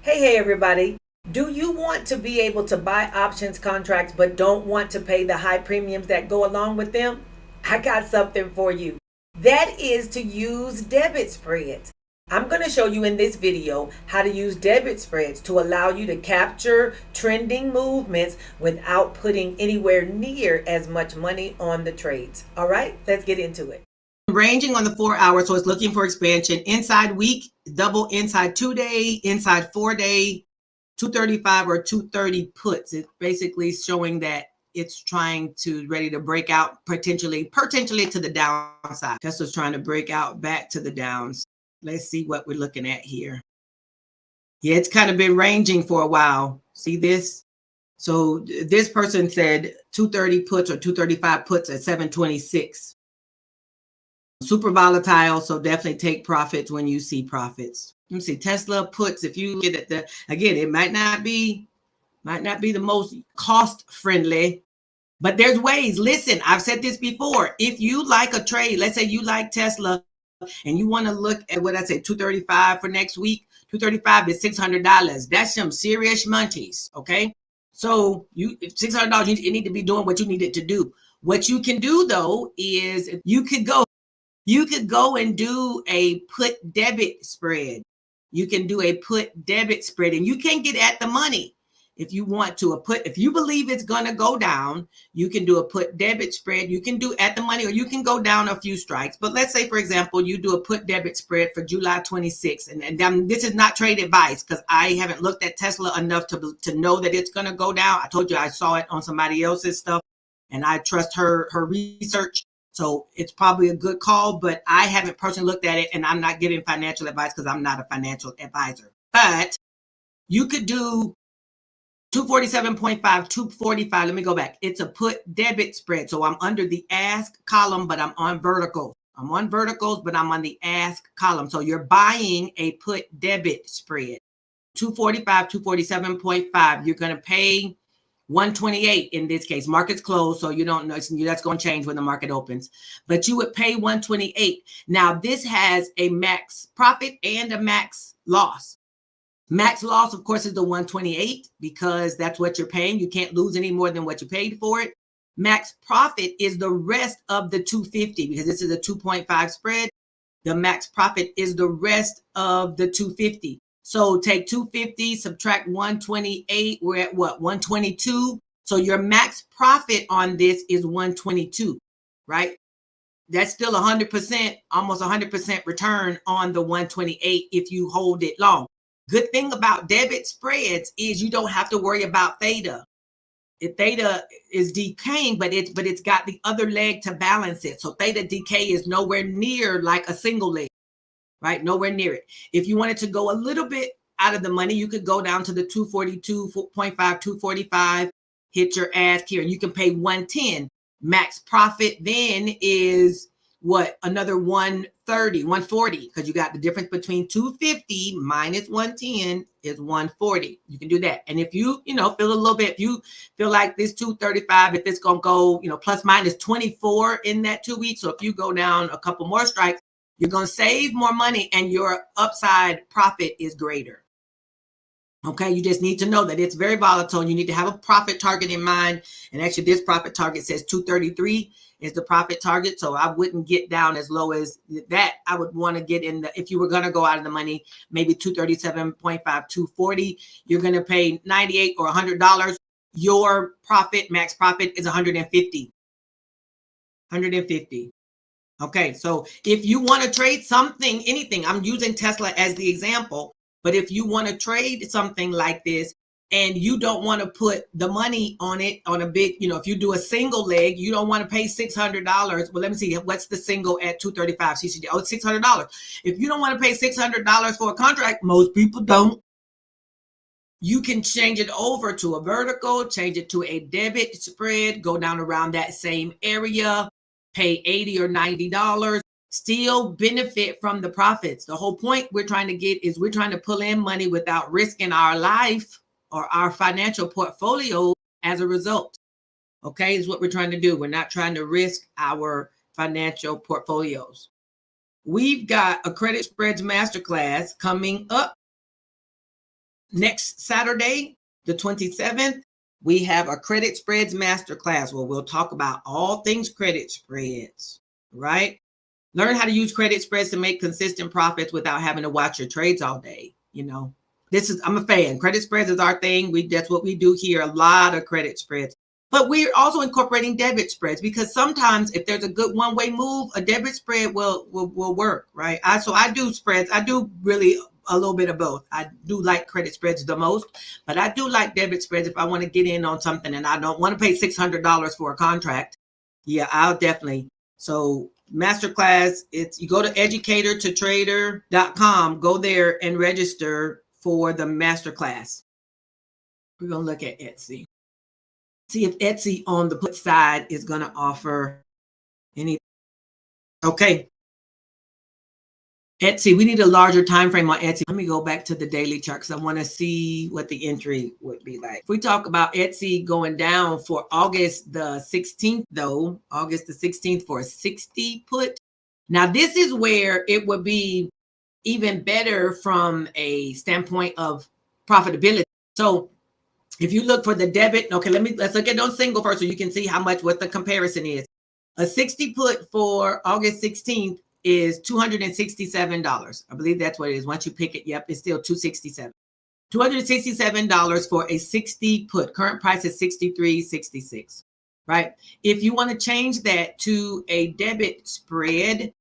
Hey everybody. Do you want to be able to buy options contracts but don't want to pay the high premiums that go along with them? I got something for you. That is to use debit spreads. I'm going to show you in this video how to use debit spreads to allow you to capture trending movements without putting anywhere near as much money on the trades. All right, let's get into it. Ranging on the 4 hours, so it's looking for expansion. Inside week, double inside 2-day, inside 4-day, 235 or 230 puts. It's basically showing that it's trying to ready to break out potentially to the downside. Tesla's trying to break out back to the downs. Let's see what we're looking at here. Yeah, it's kind of been ranging for a while. See this? So this person said 230 puts or 235 puts at 726. Super volatile, so definitely take profits when you see profits. Let me see Tesla puts. If you get at the again, it might not be the most cost friendly, but there's ways. Listen, I've said this before. If you like a trade, let's say you like Tesla and you want to look at what I say 235 for next week. 235 is $600. That's some serious monties. Okay, so you $600, you need to be doing what you needed to do. What you can do though is you could go and do a put debit spread. You can do a put debit spread and you can get at the money if you want to. If you believe it's going to go down, you can do a put debit spread. You can do at the money or you can go down a few strikes. But let's say, for example, you do a put debit spread for July 26th. And this is not trade advice because I haven't looked at Tesla enough to know that it's going to go down. I told you I saw it on somebody else's stuff and I trust her research. So it's probably a good call, but I haven't personally looked at it and I'm not giving financial advice because I'm not a financial advisor. But you could do 247.5, 245. Let me go back. It's a put debit spread. So I'm under the ask column, but I'm on verticals. I'm on verticals, but I'm on the ask column. So you're buying a put debit spread. 245, 247.5. You're going to pay 128 in this case. Market's closed, so you don't know. That's going to change when the market opens. But you would pay 128. Now, this has a max profit and a max loss. Max loss, of course, is the 128 because that's what you're paying. You can't lose any more than what you paid for it. Max profit is the rest of the 250 because this is a 2.5 spread. The max profit is the rest of the 250. So take 250, subtract 128. We're at what? 122. So your max profit on this is 122, right? That's still 100%, almost 100% return on the 128 if you hold it long. Good thing about debit spreads is you don't have to worry about theta. If theta is decaying, but it's got the other leg to balance it. So theta decay is nowhere near like a single leg, right? Nowhere near it. If you wanted to go a little bit out of the money, you could go down to the 242.5, 245, hit your ask here, and you can pay 110. Max profit then is what? Another 130, 140, because you got the difference between 250 minus 110 is 140. You can do that. And if you feel a little bit, if you feel like this 235, if it's going to go, plus minus 24 in that 2 weeks, so if you go down a couple more strikes, you're going to save more money and your upside profit is greater. Okay, you just need to know that it's very volatile and you need to have a profit target in mind. And actually, this profit target says 233 is the profit target. So I wouldn't get down as low as that. I would want to get in if you were going to go out of the money, maybe 237.5, 240. You're going to pay $98 or $100. Your profit, max profit is 150. 150. Okay, so if you want to trade something, anything, I'm using Tesla as the example, but if you want to trade something like this and you don't want to put the money on it on a big, if you do a single leg, you don't want to pay $600. Well, let me see, what's the single at 235 CCD? Oh, it's $600. If you don't want to pay $600 for a contract, most people don't. You can change it over to a vertical, change it to a debit spread, go down around that same area, pay $80 or $90, still benefit from the profits. The whole point we're trying to get is we're trying to pull in money without risking our life or our financial portfolio as a result. Okay, is what we're trying to do. We're not trying to risk our financial portfolios. We've got a credit spreads masterclass coming up Next Saturday, the 27th, we have a credit spreads masterclass where we'll talk about all things credit spreads, right? Learn how to use credit spreads to make consistent profits without having to watch your trades all day. I'm a fan. Credit spreads is our thing. That's what we do here. A lot of credit spreads. But we're also incorporating debit spreads because sometimes if there's a good one-way move, a debit spread will work, right? So I do spreads. I do really a little bit of both. I do like credit spreads the most, but I do like debit spreads if I want to get in on something and I don't want to pay $600 for a contract. Yeah, I'll definitely. So masterclass, you go to educatortotrader.com, go there and register for the masterclass. We're going to look at Etsy. See if Etsy on the put side is going to offer any. Okay. Etsy, we need a larger time frame on Etsy. Let me go back to the daily chart because I want to see what the entry would be like. If we talk about Etsy going down for August the 16th, though, August the 16th for a 60 put. Now, this is where it would be even better from a standpoint of profitability. So if you look for the debit, okay, let's look at on single first so you can see what the comparison is. A 60 put for August 16th is $267. I believe that's what it is. Once you pick it, yep, it's still $267. $267 for a 60 put. Current price is $63.66, right? If you want to change that to a debit spread,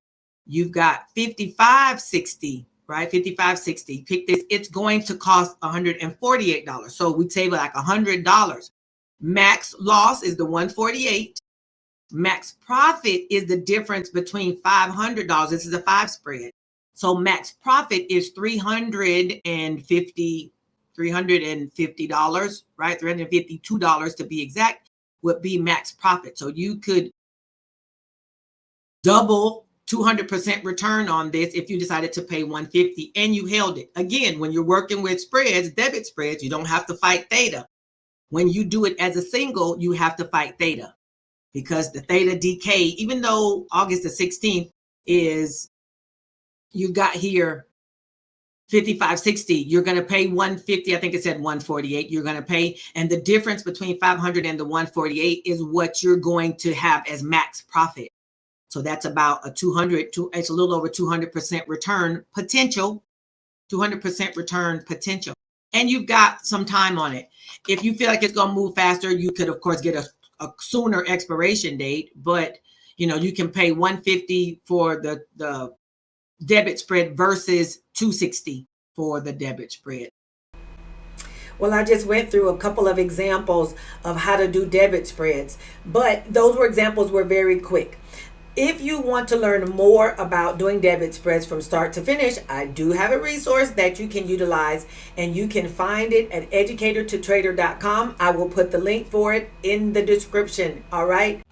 you've got $55.60, right? $55.60. Pick this. It's going to cost $148. So we save like $100. Max loss is the $148. Max profit is the difference between $500. This is a 5 spread. So max profit is $350, right? $352 to be exact would be max profit. So you could double 200% return on this if you decided to pay $150 and you held it. Again, when you're working with spreads, debit spreads, you don't have to fight theta. When you do it as a single, you have to fight theta because the theta decay, even though August the 16th is, you got here $55.60, you're going to pay $150. I think it said $148 you're going to pay. And the difference between $500 and the $148 is what you're going to have as max profit. So that's about it's a little over 200% return potential, 200% return potential. And you've got some time on it. If you feel like it's going to move faster, you could, of course, get a sooner expiration date, but you can pay $150 for the debit spread versus $260 for the debit spread. Well, I just went through a couple of examples of how to do debit spreads, but those examples were very quick. If you want to learn more about doing debit spreads from start to finish, I do have a resource that you can utilize, and you can find it at educatortotrader.com. I will put the link for it in the description. All right.